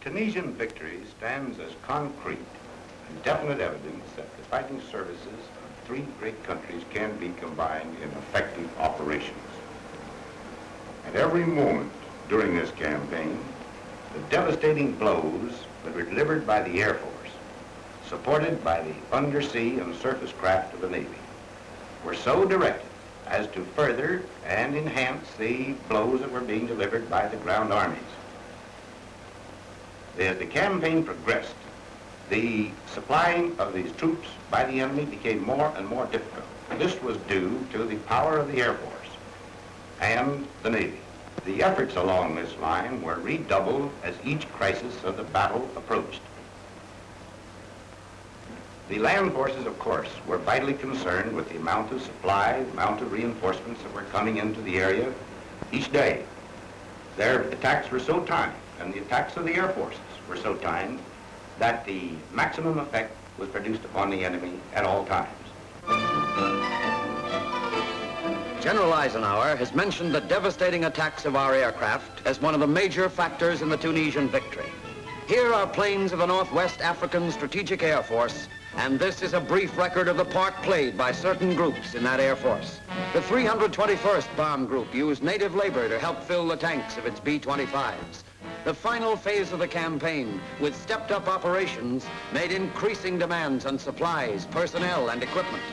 Tunisian victory stands as concrete and definite evidence that the fighting services of three great countries can be combined in effective operations. At every moment during this campaign, the devastating blows that were delivered by the Air Force, supported by the undersea and surface craft of the Navy, were so directed as to further and enhance the blows that were being delivered by the ground armies. As the campaign progressed, the supplying of these troops by the enemy became more and more difficult. This was due to the power of the Air Force and the Navy. The efforts along this line were redoubled as each crisis of the battle approached. The land forces, of course, were vitally concerned with the amount of supply, the amount of reinforcements that were coming into the area each day. Their attacks were so timed, and the attacks of the Air Forces were so timed, that the maximum effect was produced upon the enemy at all times. General Eisenhower has mentioned the devastating attacks of our aircraft as one of the major factors in the Tunisian victory. Here are planes of the Northwest African Strategic Air Force, and this is a brief record of the part played by certain groups in that Air Force. The 321st Bomb Group used native labor to help fill the tanks of its B-25s. The final phase of the campaign, with stepped-up operations, made increasing demands on supplies, personnel, and equipment.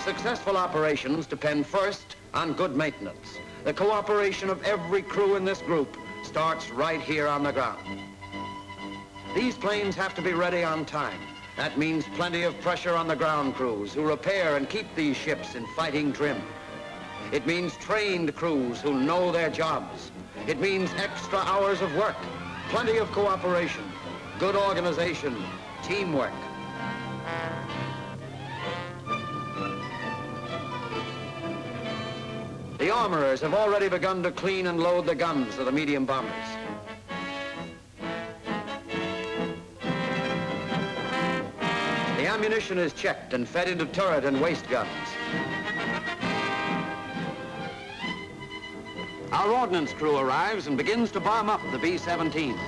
Successful operations depend first on good maintenance. The cooperation of every crew in this group starts right here on the ground. These planes have to be ready on time. That means plenty of pressure on the ground crews who repair and keep these ships in fighting trim. It means trained crews who know their jobs. It means extra hours of work, plenty of cooperation, good organization, teamwork. The armorers have already begun to clean and load the guns of the medium bombers. The ammunition is checked and fed into turret and waist guns. Our ordnance crew arrives and begins to bomb up the B-17s.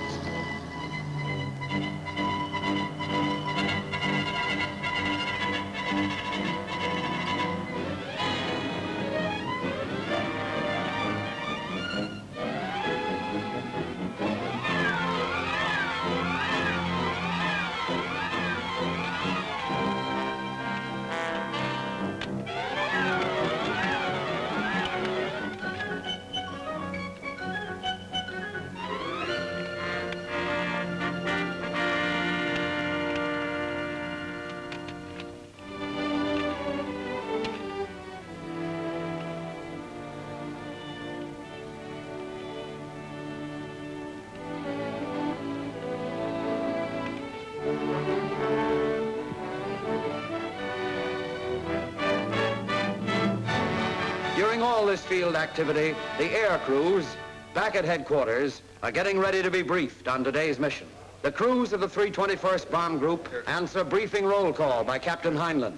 During all this field activity, the air crews back at headquarters are getting ready to be briefed on today's mission. The crews of the 321st Bomb Group answer briefing roll call by Captain Heinlein.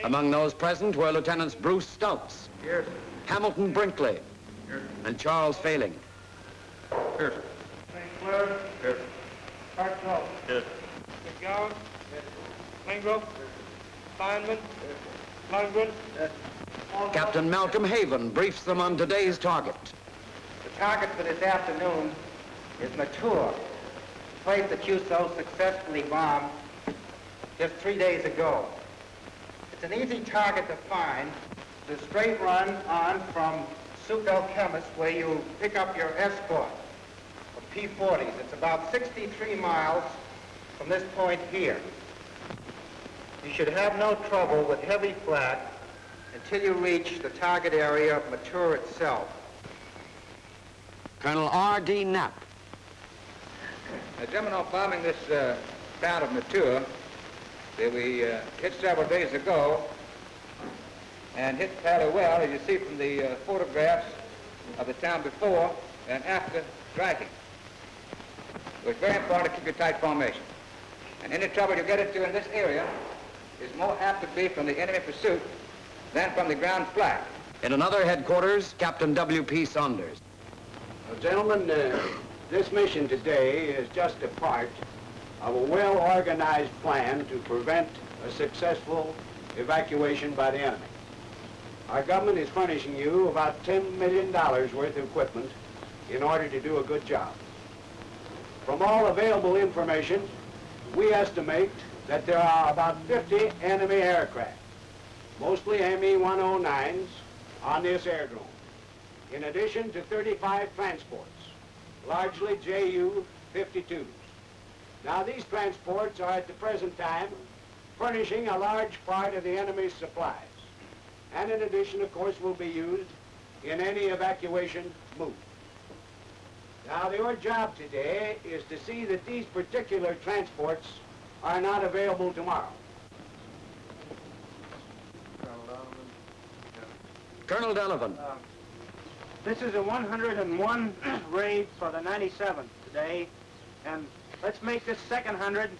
Among those present were Lieutenants Bruce Stouts, Here. Hamilton Brinkley, Here. and Charles Failing. Here. St. Clair. Here. Hartzell. Here. McGowan. Klingro. Steinman. Lundgren. Captain Malcolm Haven briefs them on today's target. The target for this afternoon is Mature, the place that you so successfully bombed just 3 days ago. It's an easy target to find. It's a straight run on from Souk el-Kemis, where you pick up your escort of P-40s. It's about 63 miles from this point here. You should have no trouble with heavy flak until you reach the target area of Mature itself. Colonel R.D. Knapp. Gentlemen, on bombing this town of Mature that we hit several days ago, and hit fairly well, as you see from the photographs of the town before and after striking. It was very important to keep your tight formation. And any trouble you get into in this area is more apt to be from the enemy pursuit than from the ground flank. In another headquarters, Captain W.P. Saunders. Gentlemen, This mission today is just a part of a well-organized plan to prevent a successful evacuation by the enemy. Our government is furnishing you about $10 million worth of equipment in order to do a good job. From all available information, we estimate that there are about 50 enemy aircraft, mostly Me-109s, on this aerodrome, in addition to 35 transports, largely Ju-52s. Now, these transports are at the present time furnishing a large part of the enemy's supplies, and in addition, of course, will be used in any evacuation move. Now, your job today is to see that these particular transports are not available tomorrow. Colonel Donovan. This is a 101 raid for the 97th today, and let's make this second 100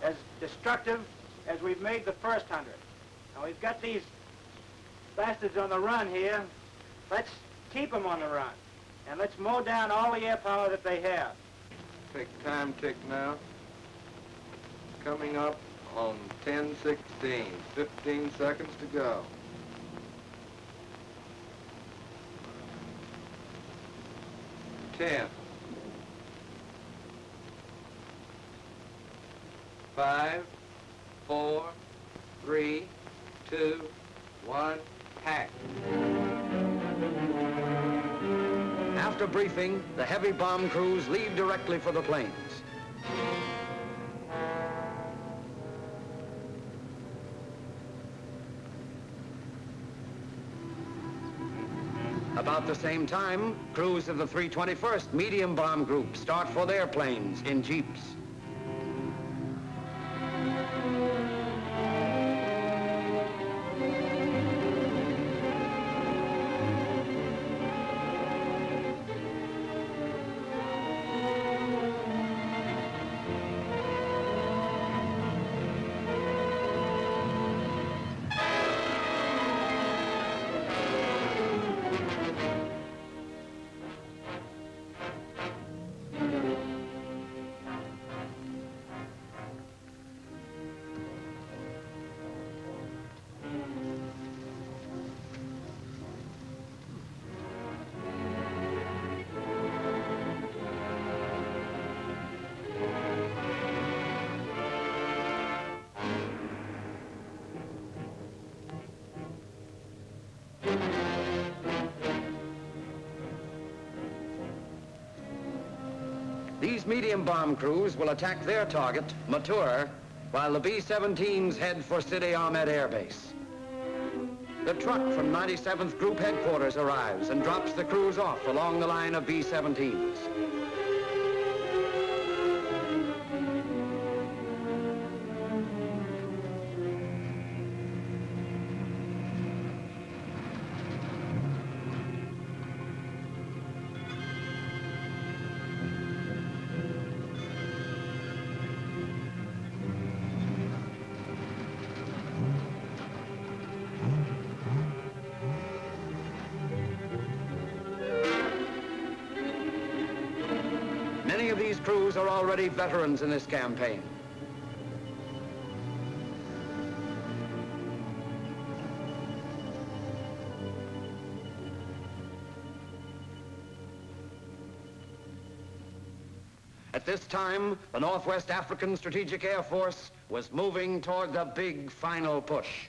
as destructive as we've made the first 100. Now, we've got these bastards on the run here. Let's keep them on the run, and let's mow down all the air power that they have. Take time tick now. Coming up on 10:16. 15 seconds to go. 10. 5, 4, 3, 2, 1, hack. After briefing, the heavy bomb crews leave directly for the plains. About the same time, crews of the 321st Medium Bomb Group start for their planes in jeeps. These medium bomb crews will attack their target, Matur, while the B-17s head for Sidi Ahmed Air Base. The truck from 97th Group Headquarters arrives and drops the crews off along the line of B-17s. Many of these crews are already veterans in this campaign. At this time, the Northwest African Strategic Air Force was moving toward the big final push.